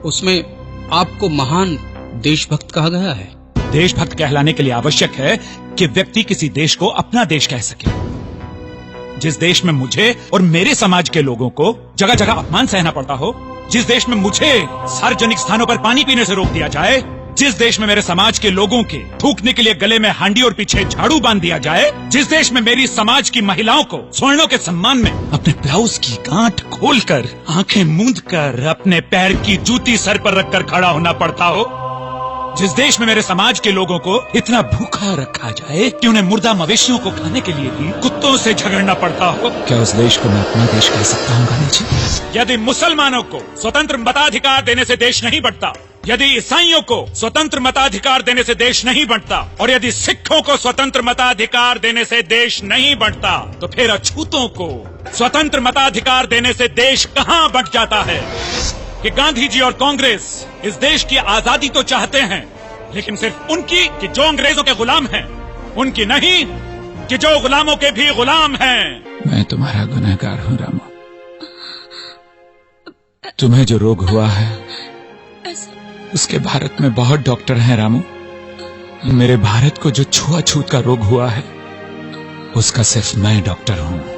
उसमें आपको महान देशभक्त कहा गया है। देशभक्त कहलाने के लिए आवश्यक है कि व्यक्ति किसी देश को अपना देश कह सके। जिस देश में मुझे और मेरे समाज के लोगों को जगह जगह अपमान सहना पड़ता हो, जिस देश में मुझे सार्वजनिक स्थानों पर पानी पीने से रोक दिया जाए, जिस देश में मेरे समाज के लोगों के थूकने के लिए गले में हांडी और पीछे झाड़ू बांध दिया जाए, जिस देश में मेरी समाज की महिलाओं को स्वर्णों के सम्मान में अपने ब्लाउज की गांठ खोलकर आंखें मूंद कर अपने पैर की जूती सर पर रखकर खड़ा होना पड़ता हो, जिस देश में मेरे समाज के लोगों को इतना भूखा रखा जाए कि उन्हें मुर्दा मवेशियों को खाने के लिए भी कुत्तों से झगड़ना पड़ता हो, क्या उस देश को मैं अपना देश कह सकता हूँ गांधी जी? यदि मुसलमानों को स्वतंत्र मताधिकार देने से देश नहीं बढ़ता, यदि ईसाइयों को स्वतंत्र मताधिकार देने से देश नहीं बढ़ता, और यदि सिखों को स्वतंत्र मताधिकार देने से देश नहीं बढ़ता, तो फिर अछूतों को स्वतंत्र मताधिकार देने से देश कहाँ बढ़ जाता है? कि गांधी जी और कांग्रेस इस देश की आजादी तो चाहते हैं, लेकिन सिर्फ उनकी कि जो अंग्रेजों के गुलाम हैं, उनकी नहीं कि जो गुलामों के भी गुलाम हैं। मैं तुम्हारा गुनहगार हूँ रामू। तुम्हें जो रोग हुआ है उसके भारत में बहुत डॉक्टर हैं रामू। मेरे भारत को जो छुआछूत का रोग हुआ है उसका सिर्फ मैं डॉक्टर हूँ।